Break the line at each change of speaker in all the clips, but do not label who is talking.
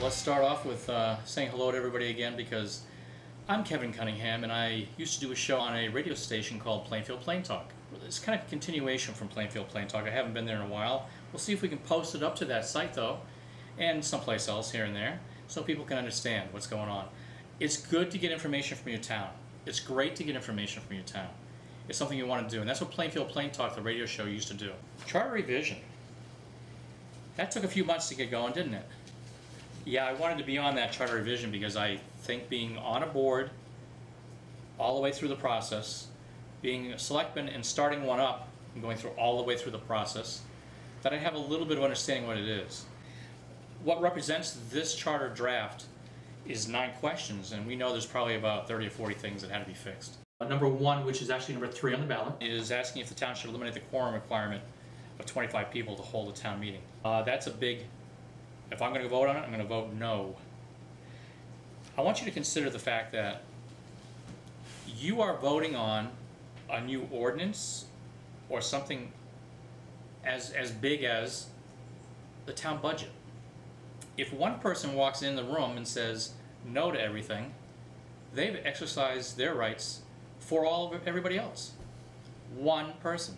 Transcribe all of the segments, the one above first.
let's start off with saying hello to everybody again, because I'm Kevin Cunningham and I used to do a show on a radio station called Plainfield Plain Talk. It's kind of a continuation from Plainfield Plain Talk. I haven't been there in a while. We'll see if we can post it up to that site though, and someplace else here and there, so people can understand what's going on. It's good to get information from your town. It's great to get information from your town. It's something you want to do, and that's what Plainfield Plain Talk, the radio show, used to do. Charter revision. That took a few months to get going, didn't it? Yeah, I wanted to be on that charter revision because I think being on a board all the way through the process, being a selectman and starting one up and going through all the way through the process, that I have a little bit of understanding what it is. What represents this charter draft is 9 questions, and we know there's probably about 30 or 40 things that had to be fixed. Number 1, which is actually number 3 on the ballot, is asking if the town should eliminate the quorum requirement of 25 people to hold a town meeting. That's a big, if I'm going to vote on it, I'm going to vote no. I want you to consider the fact that you are voting on a new ordinance or something as big as the town budget. If one person walks in the room and says no to everything, they've exercised their rights for all of everybody else. One person.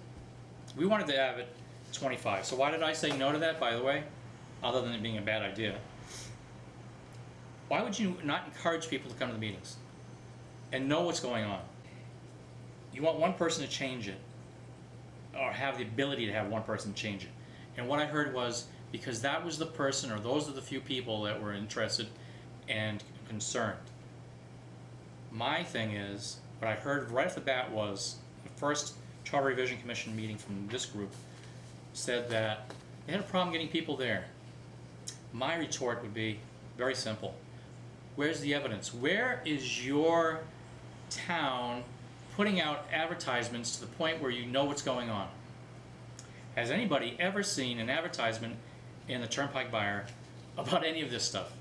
We wanted to have it 25. So why did I say no to that, by the way, other than it being a bad idea? Why would you not encourage people to come to the meetings and know what's going on? You want one person to change it, or have the ability to have one person change it. And what I heard was, because that was the person, or those are the few people that were interested and concerned. My thing is, what I heard right off the bat was, the first Charter Revision Commission meeting from this group said that they had a problem getting people there. My retort would be very simple. Where's the evidence? Where is your town putting out advertisements to the point where you know what's going on? Has anybody ever seen an advertisement in the Turnpike Buyer about any of this stuff?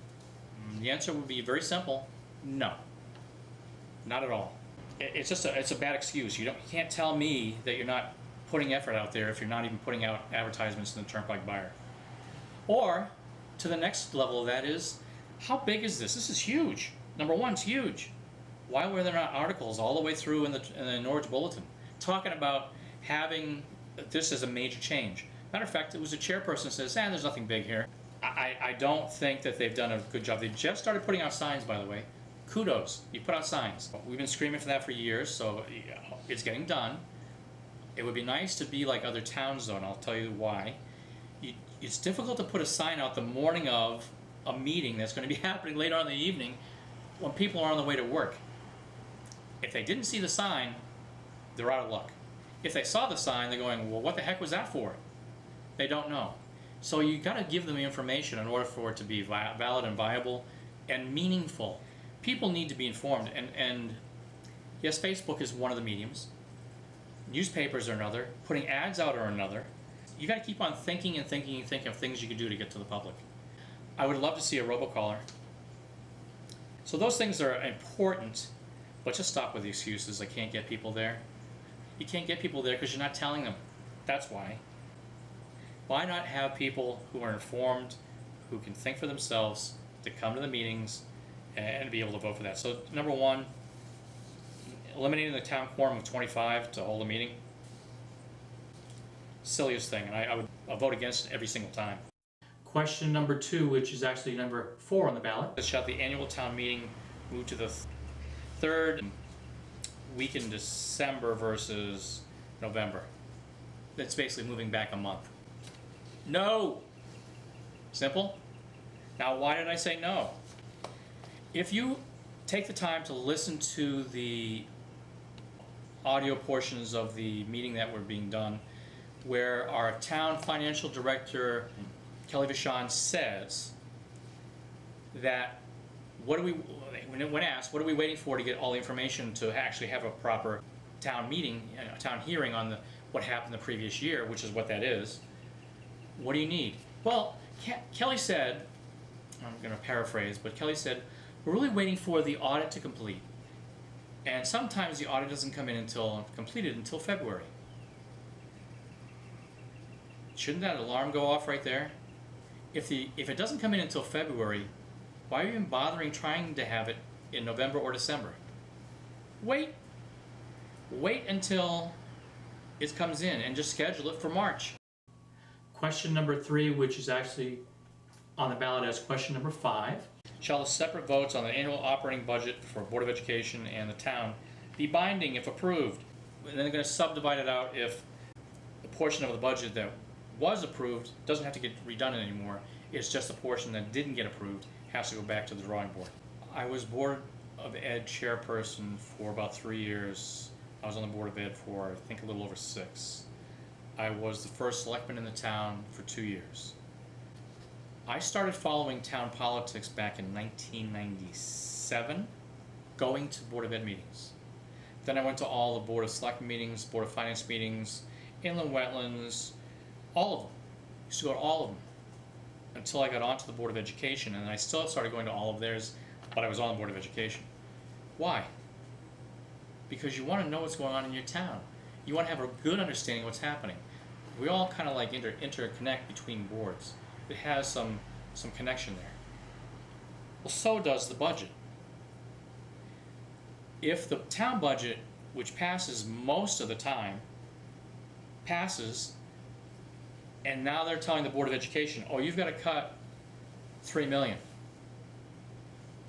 The answer would be very simple: no. Not at all. It's just it's a bad excuse. You can't tell me that you're not putting effort out there if you're not even putting out advertisements in the Turnpike Buyer. Or, to the next level of that is, how big is this? This is huge. Number 1, it's huge. Why were there not articles all the way through in the Norwich Bulletin talking about having this as a major change? Matter of fact, it was a chairperson that says, there's nothing big here. I don't think that they've done a good job. They just started putting out signs, by the way. Kudos, you put out signs. We've been screaming for that for years, so it's getting done. It would be nice to be like other towns, though, and I'll tell you why. It's difficult to put a sign out the morning of a meeting that's going to be happening later on in the evening when people are on the way to work. If they didn't see the sign, they're out of luck. If they saw the sign, they're going, well, what the heck was that for? They don't know. So you got to give them the information in order for it to be valid and viable and meaningful. People need to be informed, and yes, Facebook is one of the mediums. Newspapers are another. Putting ads out are another. You got to keep on thinking and thinking and thinking of things you can do to get to the public. I would love to see a robocaller. So those things are important, but just stop with the excuses. I can't get people there. You can't get people there because you're not telling them. That's why. Why not have people who are informed, who can think for themselves, to come to the meetings and be able to vote for that? So number 1, eliminating the town quorum of 25 to hold a meeting. Silliest thing, and I'll vote against it every single time. Question number 2, which is actually number 4 on the ballot. Shall the annual town meeting move to the 3rd week in December versus November? That's basically moving back a month. No! Simple. Now, why did I say no? If you take the time to listen to the audio portions of the meeting that were being done, where our town financial director, Kelly Vachon, says that when asked, what are we waiting for to get all the information to actually have a proper town meeting, a town hearing on what happened the previous year, which is what that is, what do you need? Well, Kelly said, I'm going to paraphrase, but Kelly said, we're really waiting for the audit to complete. And sometimes the audit doesn't come in completed until February. Shouldn't that alarm go off right there? If it doesn't come in until February, Why are you even bothering trying to have it in November or December? Wait until it comes in and just schedule it for March. Question number 3, which is actually on the ballot as question number 5. Shall the separate votes on the annual operating budget for Board of Education and the town be binding if approved? And then they're going to subdivide it out if the portion of the budget that was approved doesn't have to get redone anymore. It's just the portion that didn't get approved has to go back to the drawing board. I was Board of Ed chairperson for about 3 years. I was on the Board of Ed for, I think, a little over 6. I was the first selectman in the town for 2 years. I started following town politics back in 1997, going to Board of Ed meetings. Then I went to all the Board of Selectmen meetings, Board of Finance meetings, inland wetlands, all of them. I used to go to all of them until I got onto the Board of Education, and I still started going to all of theirs, but I was on the Board of Education. Why? Because you want to know what's going on in your town. You want to have a good understanding of what's happening. We all kind of like interconnect between boards. It has some connection there. Well, so does the budget. If the town budget, which passes most of the time, passes, and now they're telling the Board of Education, oh, you've got to cut $3 million.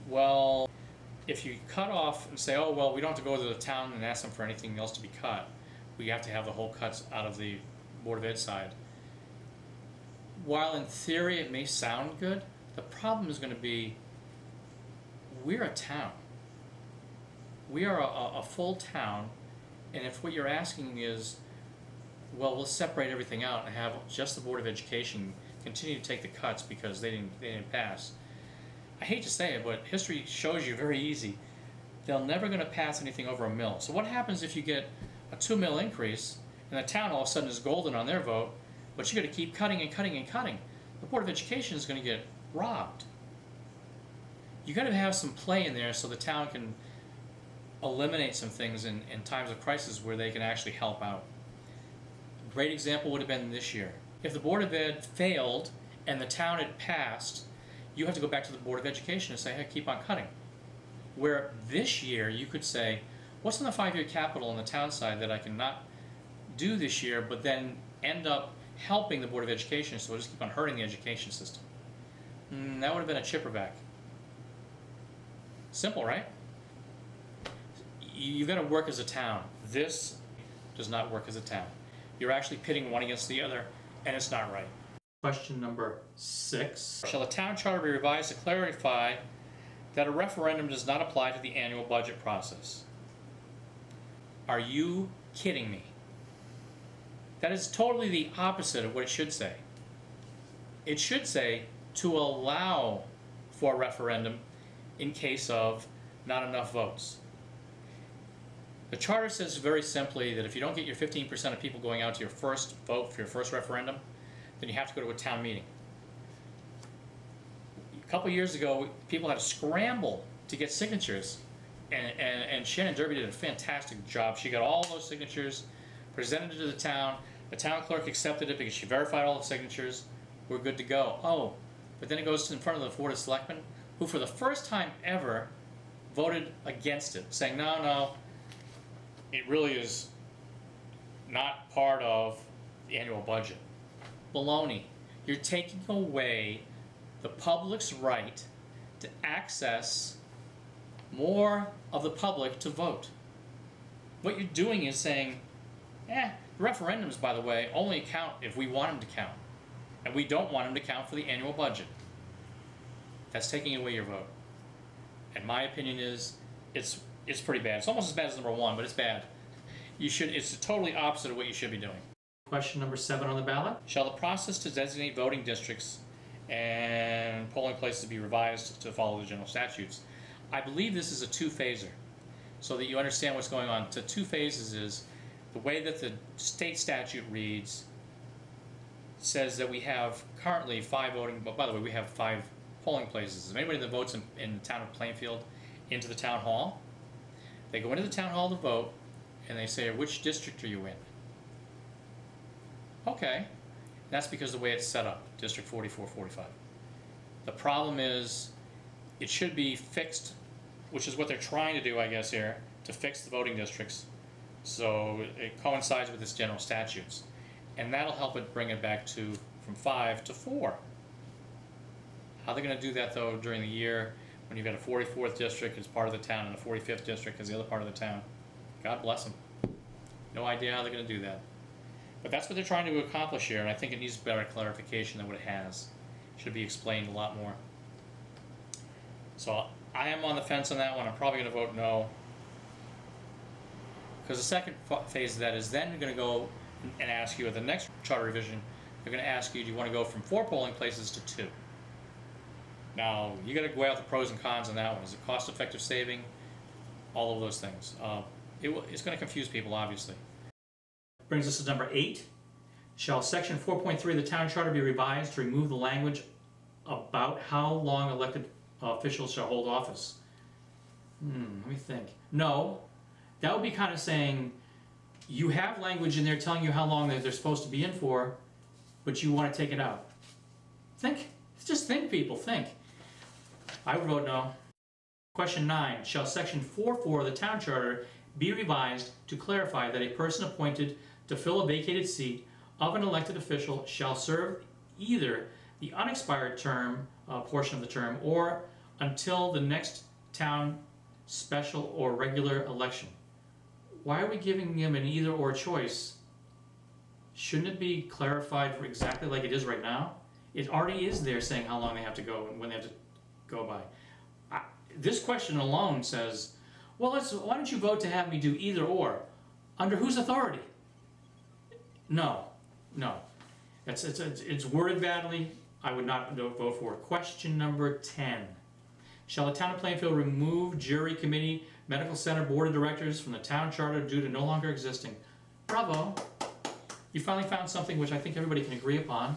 Well, if you cut off and say, oh, well, we don't have to go to the town and ask them for anything else to be cut, we have to have the whole cuts out of the Board of Ed side. While in theory it may sound good, the problem is going to be we're a town. We are a full town, and if what you're asking is, well, we'll separate everything out and have just the Board of Education continue to take the cuts because they didn't pass. I hate to say it, but history shows you very easy. They're never going to pass anything over $1 million. So what happens if you get a $2 million increase and the town all of a sudden is golden on their vote, but you got to keep cutting and cutting and cutting? The Board of Education is going to get robbed. You got to have some play in there so the town can eliminate some things in times of crisis where they can actually help out. A great example would have been this year. If the Board of Ed failed and the town had passed, you have to go back to the Board of Education and say, hey, keep on cutting. Where this year you could say, what's in the 5-year capital on the town side that I cannot do this year, but then end up helping the Board of Education, so we'll just keep on hurting the education system. That would have been a chipperback. Simple, right? You've got to work as a town. This does not work as a town. You're actually pitting one against the other, and it's not right. Question number 6. Shall the town charter be revised to clarify that a referendum does not apply to the annual budget process? Are you kidding me? That is totally the opposite of what it should say. It should say to allow for a referendum in case of not enough votes. The charter says very simply that if you don't get your 15% of people going out to your first vote for your first referendum, then you have to go to a town meeting. A couple years ago, people had to scramble to get signatures, and Shannon Derby did a fantastic job. She got all those signatures, presented it to the town clerk accepted it because she verified all the signatures. We're good to go. Oh, but then it goes in front of the Board of Selectmen, who for the first time ever voted against it, saying, no, it really is not part of the annual budget. Baloney. You're taking away the public's right to access more of the public to vote. What you're doing is saying, referendums, by the way, only count if we want them to count. And we don't want them to count for the annual budget. That's taking away your vote. And my opinion is, it's pretty bad. It's almost as bad as number 1, but it's bad. It's totally opposite of what you should be doing. Question number 7 on the ballot. Shall the process to designate voting districts and polling places be revised to follow the General Statutes? I believe this is a 2-phaser, so that you understand what's going on. The 2 phases is the way that the state statute reads says that we have currently 5 voting, but by the way, we have 5 polling places. If anybody that votes in the Town of Plainfield into the town hall, they go into the town hall to vote, and they say, which district are you in? Okay, that's because of the way it's set up, District 44, 45. The problem is, it should be fixed, which is what they're trying to do, I guess, here, to fix the voting districts. So it coincides with this general statutes. And that'll help it bring it back to from 5 to 4. How they're going to do that, though, during the year when you've got a 44th district as part of the town and a 45th district as the other part of the town, God bless them. No idea how they're going to do that. But that's what they're trying to accomplish here, and I think it needs better clarification than what it has. It should be explained a lot more. So I am on the fence on that one. I'm probably going to vote no. Because the second phase of that is then you're going to go and ask you at the next charter revision, they're going to ask you, do you want to go from 4 polling places to 2? Now, you got to weigh out the pros and cons on that one. Is it cost-effective saving? All of those things. It's going to confuse people, obviously. Brings us to number 8. Shall section 4.3 of the town charter be revised to remove the language about how long elected officials shall hold office? Let me think. No. That would be kind of saying you have language in there telling you how long they're supposed to be in for, but you want to take it out. Think. Just think, people. Think. I would vote no. Question 9. Shall section 4.4 of the town charter be revised to clarify that a person appointed to fill a vacated seat of an elected official shall serve either the unexpired term, portion of the term, or until the next town special or regular election? Why are we giving him an either or choice? Shouldn't it be clarified for exactly like it is right now? It already is there saying how long they have to go and when they have to go by. This question alone says, well, why don't you vote to have me do either or? Under whose authority? No. It's worded badly. I would not vote for it. Question number 10. Shall the Town of Plainfield remove jury committee, medical center, board of directors from the town charter due to no longer existing? Bravo. You finally found something which I think everybody can agree upon.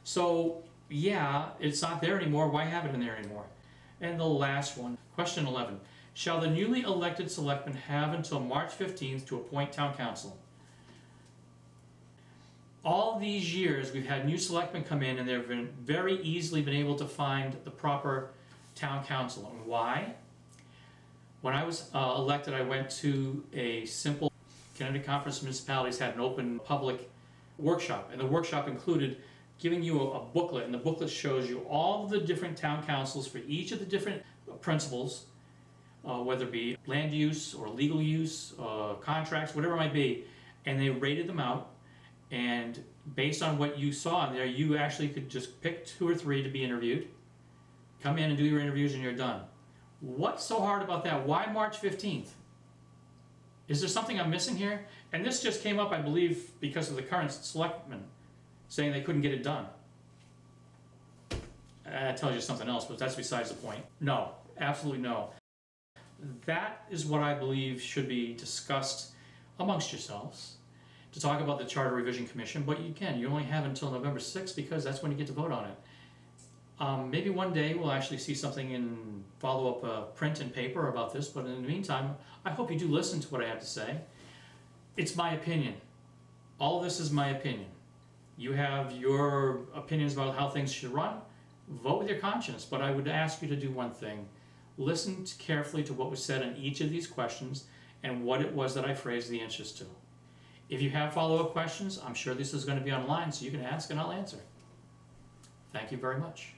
So, yeah, it's not there anymore. Why have it in there anymore? And the last one, question 11. Shall the newly elected selectmen have until March 15th to appoint town council? All these years, we've had new selectmen come in and they've been very easily been able to find the proper town council. And why? When I was elected, I went to a simple Connecticut Conference of Municipalities had an open public workshop, and the workshop included giving you a booklet, and the booklet shows you all the different town councils for each of the different principles, whether it be land use or legal use, contracts, whatever it might be, and they rated them out, and based on what you saw in there, you actually could just pick 2 or 3 to be interviewed, come in and do your interviews, and you're done. What's so hard about that? Why March 15th? Is there something I'm missing here? And this just came up, I believe, because of the current selectmen saying they couldn't get it done. That tells you something else, but that's besides the point. No, absolutely no. That is what I believe should be discussed amongst yourselves to talk about the Charter Revision Commission, but you only have until November 6th because that's when you get to vote on it. Maybe one day we'll actually see something in follow-up print and paper about this, but in the meantime, I hope you do listen to what I have to say. It's my opinion. All of this is my opinion. You have your opinions about how things should run. Vote with your conscience, but I would ask you to do one thing. Listen carefully to what was said in each of these questions and what it was that I phrased the answers to. If you have follow-up questions, I'm sure this is going to be online, so you can ask and I'll answer. Thank you very much.